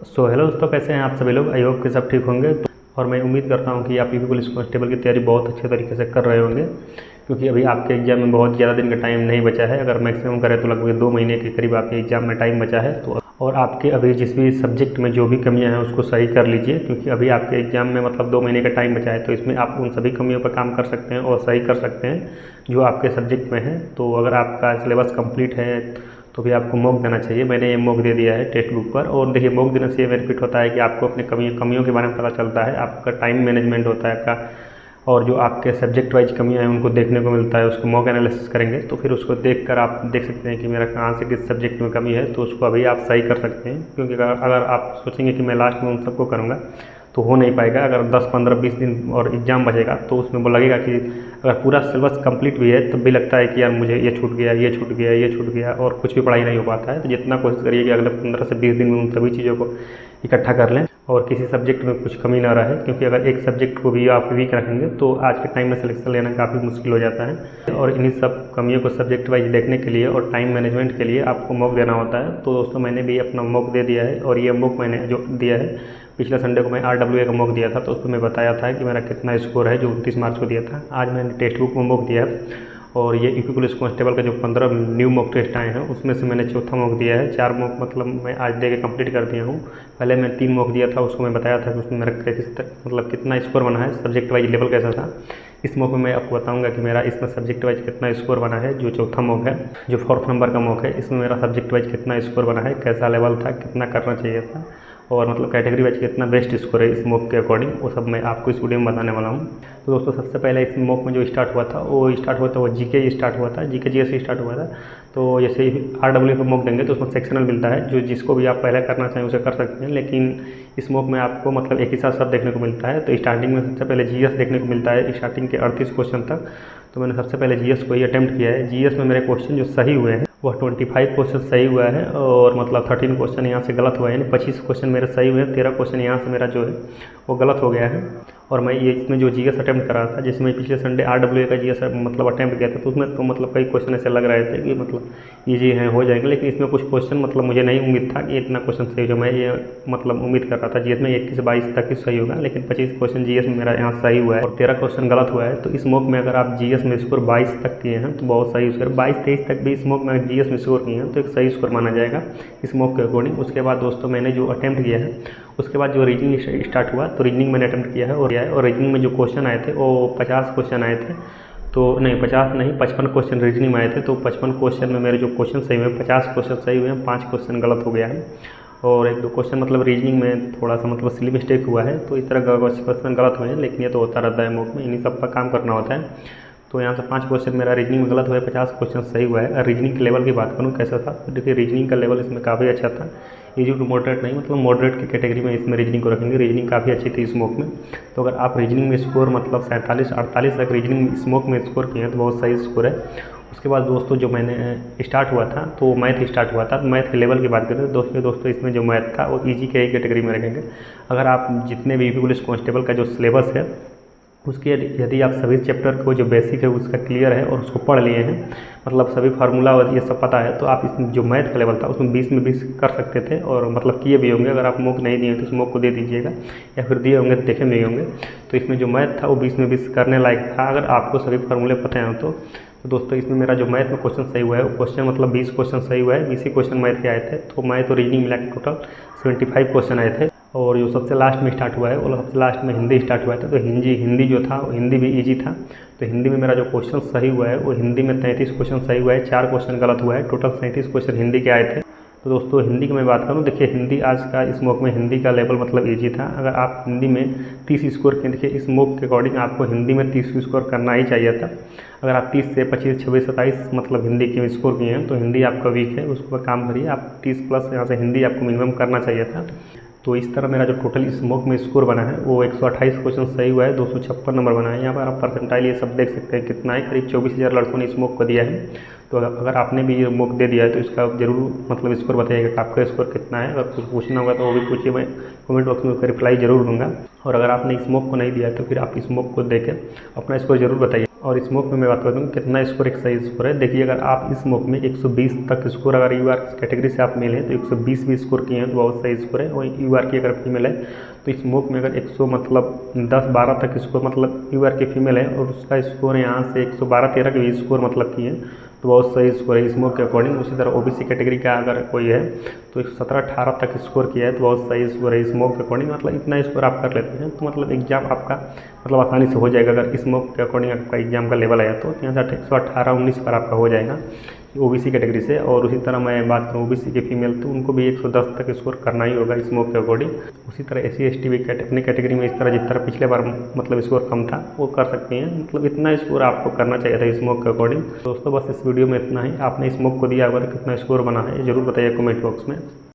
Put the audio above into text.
Hello दोस्तों, कैसे हैं आप सभी लोग। आई होप कि सब ठीक होंगे। और मैं उम्मीद करता हूं कि आप यूपी पुलिस कांस्टेबल की तैयारी बहुत अच्छे तरीके से कर रहे होंगे, क्योंकि अभी आपके एग्ज़ाम में बहुत ज़्यादा दिन का टाइम नहीं बचा है। अगर मैक्सिमम करें तो लगभग 2 महीने के करीब आपके एग्ज़ाम में टाइम बचा है। तो और आपके अभी जिस भी सब्जेक्ट में जो भी कमियां हैं उसको सही कर लीजिए, क्योंकि अभी आपके एग्ज़ाम में मतलब 2 महीने का टाइम बचा है। तो इसमें आप उन सभी कमियों पर काम कर सकते हैं और सही कर सकते हैं जो आपके सब्जेक्ट में है। तो अगर आपका सिलेबस कंप्लीट है तो भी आपको मॉक देना चाहिए। मैंने ये मॉक दे दिया है टेक्स्ट बुक पर। और देखिए, मॉक देने से ये बेनिफिट होता है कि आपको अपने कमियों के बारे में पता चलता है, आपका टाइम मैनेजमेंट होता है आपका, और जो आपके सब्जेक्ट वाइज कमियां हैं उनको देखने को मिलता है। उसको मॉक एनालिसिस करेंगे तो फिर उसको देखकर आप देख सकते हैं कि मेरा कहाँ से किस सब्जेक्ट में कमी है, तो उसको अभी आप सही कर सकते हैं। क्योंकि अगर आप सोचेंगे कि मैं लास्ट में उन सबको करूँगा तो हो नहीं पाएगा। अगर 10, 15, 20 दिन और एग्ज़ाम बचेगा तो उसमें वो लगेगा कि अगर पूरा सिलेबस कंप्लीट भी है तब भी लगता है कि यार मुझे ये छूट गया, ये छूट गया, ये छूट गया, और कुछ भी पढ़ाई नहीं हो पाता है। तो जितना कोशिश करिए कि अगले 15 से 20 दिन में उन सभी चीज़ों को इकट्ठा कर लें और किसी सब्जेक्ट में कुछ कमी ना रहे। क्योंकि अगर एक सब्जेक्ट को भी आप वीक रखेंगे तो आज के टाइम में सिलेक्शन लेना काफ़ी मुश्किल हो जाता है। और इन्हीं सब कमियों को सब्जेक्ट वाइज देखने के लिए और टाइम मैनेजमेंट के लिए आपको मॉक देना होता है। तो दोस्तों, मैंने भी अपना मॉक दे दिया है। और ये मॉक मैंने जो दिया है, पिछले संडे को मैं RWA का मॉक दिया था, तो उसमें मैं बताया था कि मेरा कितना स्कोर है, जो 29 मार्च को दिया था। आज मैंने टेक्स्ट बुक में मॉक दिया है। और ये यूपी पुलिस कांस्टेबल का जो 15 न्यू मॉक टेस्ट आए हैं उसमें से मैंने चौथा मॉक दिया है। 4 मॉक मतलब मैं आज दे के कम्प्लीट कर दिया हूँ। पहले मैं 3 मॉक दिया था, उसको मैं बताया था कि उसमें मेरा मतलब कितना स्कोर बना है, सब्जेक्ट वाइज लेवल कैसा था। इस मॉक में मैं आपको बताऊंगा कि मेरा इसमें सब्जेक्ट वाइज कितना स्कोर बना है। जो चौथा मॉक है, जो 4th नंबर का मॉक है, इसमें मेरा सब्जेक्ट वाइज कितना स्कोर बना है, कैसा लेवल था, कितना करना चाहिए था, और मतलब कैटेगरी वाइज कितना बेस्ट स्कोर है इस मॉक के अकॉर्डिंग, वो सब मैं आपको इस वीडियो में बताने वाला हूँ। तो दोस्तों, सबसे पहले इस मॉक में जो स्टार्ट हुआ था वो जीके स्टार्ट हुआ था, जीके जीएस से स्टार्ट हुआ था। तो जैसे ही RWA का मॉक देंगे तो उसमें सेक्शनल मिलता है, जो जिसको भी आप पहले करना चाहें उसे कर सकते हैं। लेकिन इस मॉक में आपको मतलब एक ही साथ सब देखने को मिलता है। तो स्टार्टिंग में सबसे पहले जीएस देखने को मिलता है, स्टार्टिंग के 38 क्वेश्चन तक। तो मैंने सबसे पहले जीएस को ही अटेम्प्ट किया है। जीएस में मेरे क्वेश्चन जो सही हुए हैं वह 25 क्वेश्चन सही हुआ है, और मतलब 13 क्वेश्चन यहाँ से गलत हुआ है। यानी 25 क्वेश्चन मेरे सही हुए हैं, 13 क्वेश्चन यहाँ से मेरा जो है वो गलत हो गया है। और मैं ये इसमें जो जीएस अटेम्प्ट करा था, जिसमें पिछले संडे RWA का जीएस मतलब अटेम्प्ट किया था, तो उसमें तो मतलब कई क्वेश्चन ऐसे लग रहे थे कि मतलब ईजी हैं, हो जाएंगे। लेकिन इसमें कुछ क्वेश्चन मतलब मुझे नहीं उम्मीद था कि इतना क्वेश्चन सही, जो मैं ये मतलब उम्मीद कर रहा था जीएस में 21 से 22 तक ही सही होगा, लेकिन 25 क्वेश्चन जीएस में मेरा यहाँ सही हुआ है और 13 क्वेश्चन गलत हुआ है। तो इस मॉक में अगर आप जीएस में स्कोर 22 तक किए हैं तो बहुत सही स्कोर, 22-23 तक भी इस मॉक में जीएस में स्कोर किए हैं तो एक सही स्कोर माना जाएगा इस मॉक के अकॉर्डिंग। उसके बाद दोस्तों, मैंने जो अटेम्प्ट किया है उसके बाद जो रीजनिंग स्टार्ट हुआ, तो रीजनिंग मैंने अटेम्प्ट किया है। और रीजनिंग में जो क्वेश्चन आए थे वो 50 क्वेश्चन आए थे। तो नहीं, 50 नहीं, 55 क्वेश्चन रीजनिंग में आए थे। तो 55 क्वेश्चन में मेरे जो क्वेश्चन सही हुए, 50 क्वेश्चन सही हुए हैं, 5 क्वेश्चन गलत हो गया है। और 1-2 क्वेश्चन मतलब रीजनिंग में थोड़ा सा मतलब सिली मिस्टेक हुआ है। तो इस तरह का क्वेश्चन गलत हुए हैं, लेकिन ये तो होता रहता है मॉक में, इन्हीं सब पर काम करना होता है। तो यहाँ से 5 क्वेश्चन मेरा रीजनिंग में गलत हुआ है, 50 क्वेश्चन सही हुआ है। रीजनिंग के लेवल की बात करूँ कैसा था, तो देखिए रीजनिंग का लेवल इसमें काफ़ी अच्छा था। ईजी टू मॉडरेट नहीं, मतलब मॉडरेट की कैटेगरी में इसमें रीजनिंग को रखेंगे। रीजनिंग काफ़ी अच्छी थी इस मॉक में। तो अगर आप रीजनिंग में स्कोर मतलब 47-48 तक रीजनिंग इस मॉक में स्कोर किए हैं तो बहुत सही स्कोर है। उसके बाद दोस्तों, जो मैंने स्टार्ट हुआ था तो मैथ स्टार्ट हुआ था। मैथ के लेवल की बात करें तो दोस्तों इसमें जो मैथ था वो ईजी के ही कैटेगरी में रखेंगे। अगर आप जितने भी यूपी पुलिस कांस्टेबल का जो सिलेबस है उसके यदि आप सभी चैप्टर को जो बेसिक है उसका क्लियर है और उसको पढ़ लिए हैं, मतलब सभी फार्मूला और ये सब पता है, तो आप इसमें जो मैथ का लेवल था उसमें 20 में 20 कर सकते थे। और मतलब किए भी होंगे। अगर आप मॉक नहीं दिए तो उस मॉक को दे दीजिएगा, या फिर दिए होंगे तो देखे नहीं होंगे। तो इसमें जो मैथ था वो 20 में 20 करने लायक था, अगर आपको सभी फार्मूले पता हैं तो। दोस्तों, इसमें मेरा जो मैथ में क्वेश्चन सही हुआ है वो क्वेश्चन मतलब 20 क्वेश्चन सही हुआ है, 20 ही क्वेश्चन मैथ के आए थे। तो मैथ और रीजनिंग मिला के टोटल 75 क्वेश्चन आए थे। और जो सबसे लास्ट में स्टार्ट हुआ है वो सबसे लास्ट में हिंदी स्टार्ट हुआ था। तो हिंदी जो था हिंदी भी ईजी था। तो हिंदी में मेरा जो क्वेश्चन सही हुआ है वो हिंदी में 33 क्वेश्चन सही हुआ है, 4 क्वेश्चन गलत हुआ है, टोटल 37 क्वेश्चन हिंदी के आए थे। तो दोस्तों, हिंदी की मैं बात करूँ, देखिए हिंदी आज का इस मॉक में हिंदी का लेवल मतलब ईजी था। अगर आप हिंदी में 30 स्कोर किए, देखिए इस मॉक के अकॉर्डिंग आपको हिंदी में 30 स्कोर करना ही चाहिए था। अगर आप 30 से 25, 26, 27 मतलब हिंदी के स्कोर किए हैं तो हिंदी आपका वीक है, उस पर काम करिए। आप 30 प्लस यहाँ से हिंदी आपको मिनिमम करना चाहिए था। तो इस तरह मेरा जो टोटल इस मॉक में स्कोर बना है वो 128 क्वेश्चन सही हुआ है, 256 नंबर बना है। यहाँ पर आप परसेंटाइल ये सब देख सकते हैं कितना है, करीब 24,000 लड़कों ने इस मॉक को दिया है। तो अगर आपने भी ये मॉक दे दिया है तो इसका जरूर मतलब स्कोर बताइएगा कि आपका स्कोर कितना है। अगर कुछ पूछना होगा तो वो भी पूछिए, मैं कमेंट बॉक्स में उसका रिप्लाई जरूर दूंगा। और अगर आपने इस मॉक को नहीं दिया है तो फिर आप इस मॉक को देखें, अपना स्कोर जरूर बताइए। और स्मोक में मैं बात करता हूँ कितना स्कोर एक सही स्कोर है। देखिए अगर आप स्मोक में 120 तक स्कोर अगर यू आर कैटेगरी से आप मेल हैं तो 120 भी स्कोर किए हैं तो बहुत सही स्कोर है। वहीं यू आर की अगर फीमेल है तो स्मोक में अगर 100 मतलब 10-12 तक स्कोर मतलब यू आर की फीमेल है और उसका स्कोर यहाँ से 112-13 के भी स्कोर मतलब किए तो बहुत सही स्कोर है स्मोक के अकॉर्डिंग। उसी तरह ओबीसी कैटेगरी का अगर कोई है तो 17-18 तक स्कोर किया है तो बहुत सही स्कोर है स्मोक के अकॉर्डिंग। मतलब इतना स्कोर आप कर लेते हैं तो मतलब एग्ज़ाम आपका मतलब आसानी से हो जाएगा। अगर स्मोक के अकॉर्डिंग आपका एग्ज़ाम का लेवल आया तो यहाँ से 118-19 पर आपका हो जाएगा ओबीसी कैटेगरी से। और उसी तरह मैं बात करूँ ओबीसी की फीमेल तो उनको भी 110 तक स्कोर करना ही होगा स्मोक के अकॉर्डिंग। उसी तरह एससी एसटी भी अपनी कैटेगरी में इस तरह जिस तरह पिछले बार मतलब स्कोर कम था वो कर सकते हैं। मतलब इतना स्कोर आपको करना चाहिए था स्मोक के अकॉर्डिंग। दोस्तों बस इस वीडियो में इतना ही। आपने स्मोक को दिया होगा तो कितना स्कोर बना है ज़रूर बताइए कमेंट बॉक्स में।